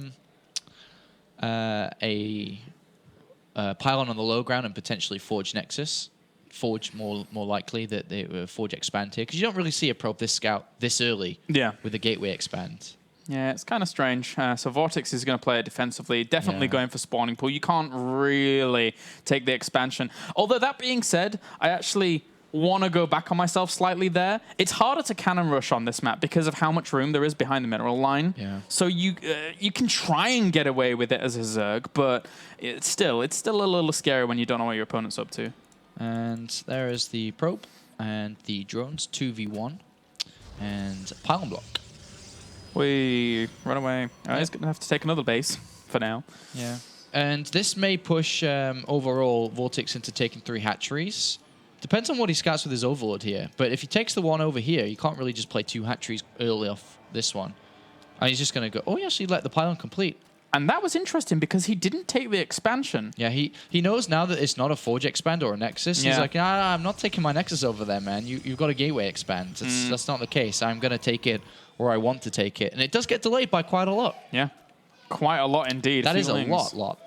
pylon on the low ground and potentially Forge Nexus. Forge more likely that they Forge expand here, because you don't really see a probe this scout this early with the gateway expand. Yeah, it's kind of strange. So VortiX is going to play it defensively, definitely going for spawning pool. You can't really take the expansion. Although that being said, I actually want to go back on myself slightly there. It's harder to cannon rush on this map because of how much room there is behind the mineral line. Yeah. So you can try and get away with it as a Zerg, but it's still a little scary when you don't know what your opponent's up to. And there is the probe and the drones, 2v1, and pylon block. We run away. He's going to have to take another base for now. Yeah. And this may push overall VortiX into taking 3 hatcheries. Depends on what he scouts with his Overlord here. But if he takes the one over here, you can't really just play 2 hatcheries early off this one. And he's just going to go, oh, he actually let the pylon complete. And that was interesting because he didn't take the expansion. Yeah, he knows now that it's not a Forge expand or a Nexus. He's like, nah, I'm not taking my Nexus over there, man. You've got a gateway expand. That's not the case. I'm going to take it where I want to take it. And it does get delayed by quite a lot. Yeah, quite a lot indeed. That is a lot.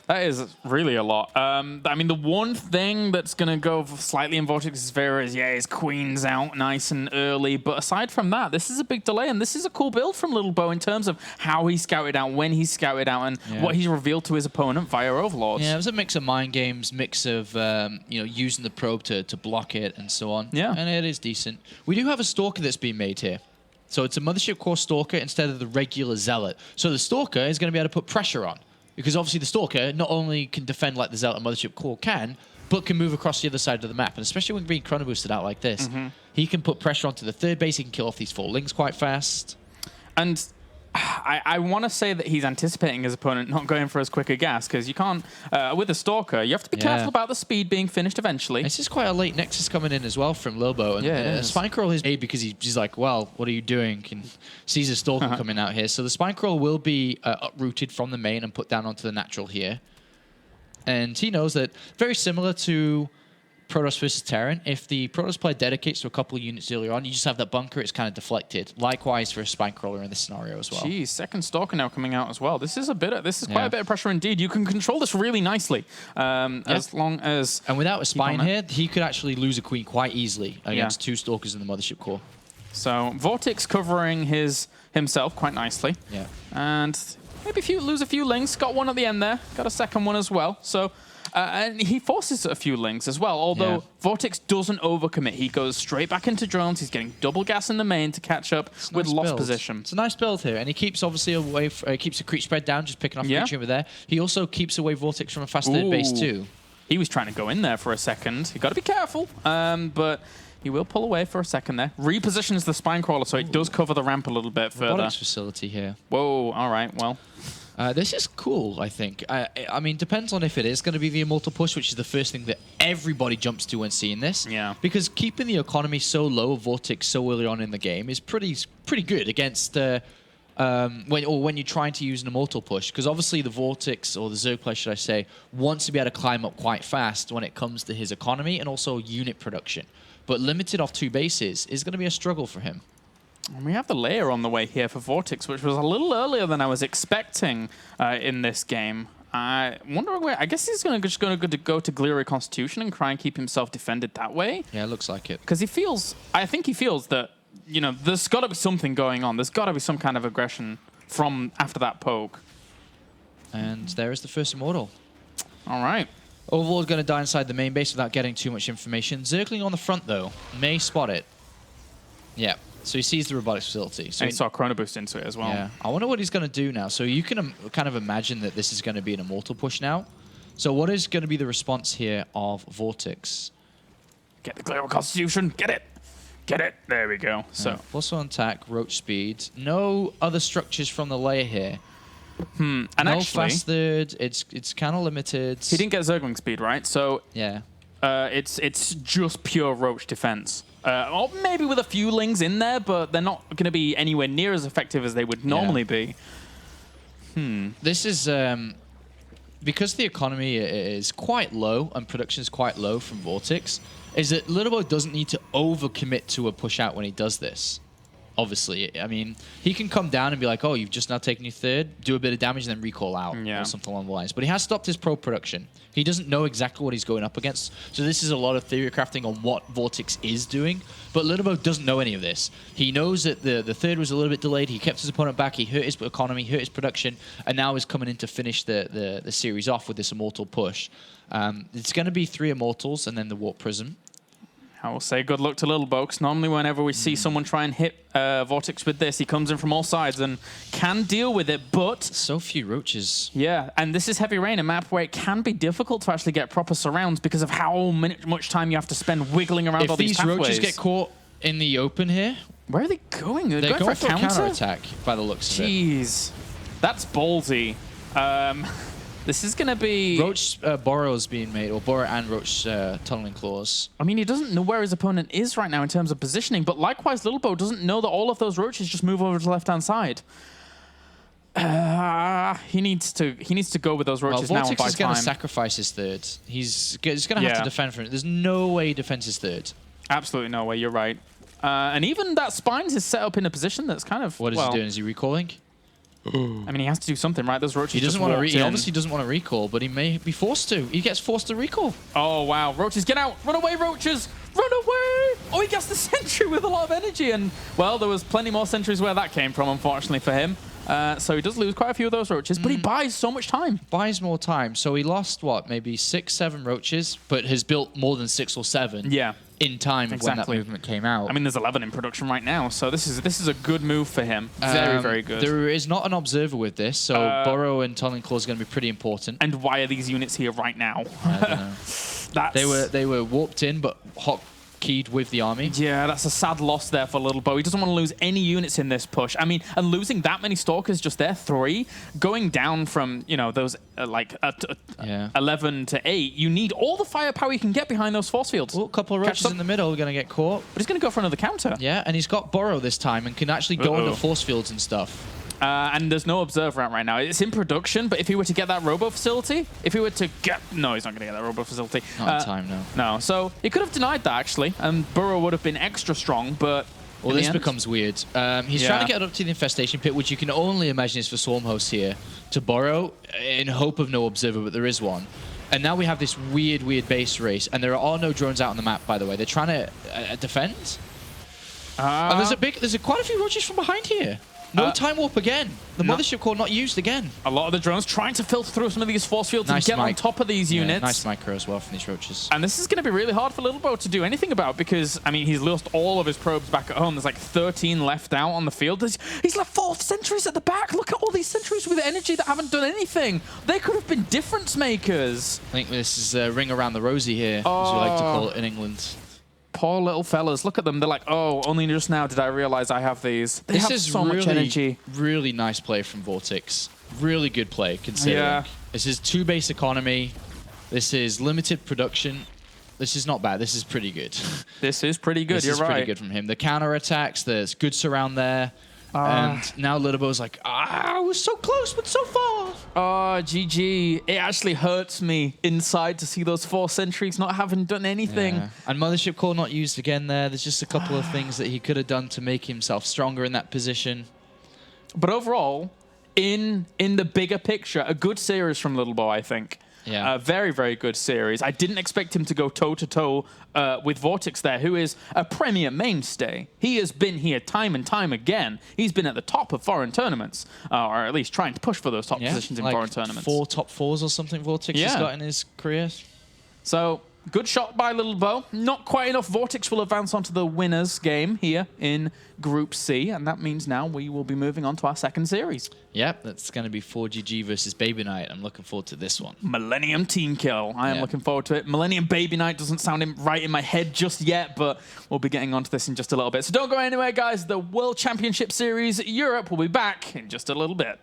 That is really a lot. I mean, the one thing that's going to go slightly in VortiX's favor is, his Queen's out nice and early. But aside from that, this is a big delay. And this is a cool build from Lilbow in terms of how he scouted out, when he scouted out, and what he's revealed to his opponent via Overlords. Yeah, it was a mix of mind games, mix of using the probe to block it and so on. Yeah. And it is decent. We do have a Stalker that's been made here. So it's a Mothership Core Stalker instead of the regular Zealot. So the Stalker is going to be able to put pressure on. Because obviously the Stalker not only can defend like the Zealot and Mothership Core can, but can move across the other side of the map. And especially when being chrono boosted out like this, he can put pressure onto the third base. He can kill off these 4 lings quite fast. And I want to say that he's anticipating his opponent not going for as quick a gas, because you can't, with a Stalker, you have to be careful about the speed being finished eventually. This is quite a late Nexus coming in as well from Lilbow. And Spine Crawl is A because he's like, well, what are you doing? And sees a Stalker coming out here. So the Spine Crawl will be uprooted from the main and put down onto the natural here. And he knows that, very similar to Protoss versus Terran, if the Protoss player dedicates to a couple of units earlier on, you just have that bunker, it's kind of deflected. Likewise for a Spine Crawler in this scenario as well. Jeez, second Stalker now coming out as well. This is quite a bit of pressure indeed. You can control this really nicely, as long as... And without a Spine here, he could actually lose a Queen quite easily against 2 Stalkers in the Mothership Core. So VortiX covering himself quite nicely. Yeah. And maybe lose a few lings. Got one at the end there. Got a second one as well. So... and he forces a few lings as well, although VortiX doesn't overcommit. He goes straight back into drones. He's getting double gas in the main to catch up with lost position. It's a nice build here, and he keeps obviously away. Keeps the creep spread down, just picking off creature over there. He also keeps away VortiX from a fast third base too. He was trying to go in there for a second. You got to be careful, but he will pull away for a second there. Repositions the Spine Crawler, so it does cover the ramp a little bit further. Robotics facility here. Whoa! All right, well. This is cool, I think. I mean, depends on if it is going to be the immortal push, which is the first thing that everybody jumps to when seeing this. Yeah. Because keeping the economy so low, Vortex so early on in the game is pretty good against when you're trying to use an immortal push. Because obviously the Vortex, or the Zerg player, should I say, wants to be able to climb up quite fast when it comes to his economy and also unit production. But limited off 2 bases is going to be a struggle for him. And we have the layer on the way here for Vortex, which was a little earlier than I was expecting in this game. I wonder where. I guess he's just going to go to Gliria Constitution and try and keep himself defended that way. Yeah, it looks like it. Because I think he feels that, you know, there's got to be something going on. There's got to be some kind of aggression from after that poke. And there is the first immortal. All right. Overlord's going to die inside the main base without getting too much information. Zergling on the front, though, may spot it. Yeah. So he sees the robotics facility. So and he saw Chrono Boost into it as well. Yeah. I wonder what he's going to do now. So you can kind of imagine that this is going to be an immortal push now. So what is going to be the response here of Vortex? Get the Gliria Constitution. Get it. Get it. There we go. So plus on attack, roach speed. No other structures from the layer here. And no actually, fast third. It's kind of limited. He didn't get Zergling speed, right? So yeah. It's just pure roach defense. Or maybe with a few lings in there, but they're not going to be anywhere near as effective as they would normally be. This is because the economy is quite low and production is quite low from Vortex. Is that Lilbow doesn't need to overcommit to a push out when he does this. Obviously, I mean, he can come down and be like, oh, you've just now taken your third, do a bit of damage, and then recall out, or something along the lines. But he has stopped his pro production. He doesn't know exactly what he's going up against. So this is a lot of theory crafting on what Vortex is doing. But Lilbow doesn't know any of this. He knows that the third was a little bit delayed. He kept his opponent back. He hurt his economy, hurt his production, and now is coming in to finish the series off with this immortal push. It's going to be 3 immortals and then the Warp Prism. I will say good luck to Lilbow, because normally whenever we see someone try and hit Vortex with this, he comes in from all sides and can deal with it, but... So few roaches. Yeah, and this is Heavy Rain, a map where it can be difficult to actually get proper surrounds because of how much time you have to spend wiggling around all these pathways. If these roaches get caught in the open here... Where are they going? They're going for a counter-attack, by the looks of it. Jeez. That's ballsy. This is going to be... Roach Borrow's being made, or Borrow and Roach Tunneling Claws. I mean, he doesn't know where his opponent is right now in terms of positioning, but likewise, Lilbow doesn't know that all of those roaches just move over to the left-hand side. He needs to go with those roaches now and buy time. Vortex is going to sacrifice his third. He's going to have to defend for it. There's no way he defends his third. Absolutely no way, you're right. And even that Spines is set up in a position that's kind of... What is he doing? Is he recalling? I mean, he has to do something, right? Those roaches he doesn't want to. He obviously doesn't want to recall, but he may be forced to. He gets forced to recall. Oh wow! Roaches, get out! Run away, roaches! Run away! Oh, he gets the sentry with a lot of energy, and well, there was plenty more sentries where that came from, unfortunately for him. So he does lose quite a few of those roaches, but he buys so much time. Buys more time. So he lost what, maybe 6, 7 roaches, but has built more than 6 or 7. Yeah. In time when that movement came out. I mean, there's 11 in production right now, so this is a good move for him. Very, very good. There is not an observer with this, so Burrow and Tunneling Claw is going to be pretty important. And why are these units here right now? I don't know. They were warped in, but hotkeyed with the army. Yeah, that's a sad loss there for Lilbow. He doesn't want to lose any units in this push. I mean, and losing that many Stalkers just there, 3, going down from, you know, those 11 to 8, you need all the firepower you can get behind those force fields. Well, a couple of roaches in the middle are going to get caught. But he's going to go for another counter. Yeah, and he's got Burrow this time and can actually go into force fields and stuff. And there's no observer out right now. It's in production, but if he were to get that robo facility, if he were to get... No, he's not going to get that robo facility. Not in time, no. No, so he could have denied that, actually, and Burrow would have been extra strong, but... Well, this becomes weird. He's trying to get up to the infestation pit, which you can only imagine is for Swarm Host here, to Burrow, in hope of no observer, but there is one. And now we have this weird base race, and there are no drones out on the map, by the way. They're trying to defend. And there's quite a few roaches from behind here. No time warp again. The mothership core not used again. A lot of the drones trying to filter through some of these force fields and get on top of these units. Nice micro as well from these roaches. And this is going to be really hard for Lilbow to do anything about because, I mean, he's lost all of his probes back at home. There's like 13 left out on the field. He's left 4 sentries at the back. Look at all these sentries with energy that haven't done anything. They could have been difference makers. I think this is a ring around the rosy here, as we like to call it in England. Poor little fellas. Look at them. They're like, oh, only just now did I realize I have these. They have so much energy. Really nice play from Vortex. really good play, considering. Yeah. This is 2 base economy. This is limited production. This is not bad. This is pretty good. This is pretty good. This You're is right. pretty good from him. The counter attacks, there's good surround there. And now Lilbow's like, I was so close, but so far. Oh, GG. It actually hurts me inside to see those 4 sentries not having done anything. Yeah. And Mothership Core not used again there. There's just a couple of things that he could have done to make himself stronger in that position. But overall, in the bigger picture, a good series from Lilbow, I think. Yeah. A very, very good series. I didn't expect him to go toe-to-toe with VortiX there, who is a premier mainstay. He has been here time and time again. He's been at the top of foreign tournaments, or at least trying to push for those top positions in like foreign tournaments. 4 top 4s or something VortiX has got in his career. So, good shot by Lilbow. Not quite enough. VortiX will advance onto the winners game here in Group C, and that means now we will be moving on to our second series. Yep, that's going to be 4GG versus Baby Knight. I'm looking forward to this one. Millennium Team Kill. I am looking forward to it. Millennium Baby Knight doesn't sound right in my head just yet, but we'll be getting onto this in just a little bit. So don't go anywhere, guys. The World Championship Series Europe will be back in just a little bit.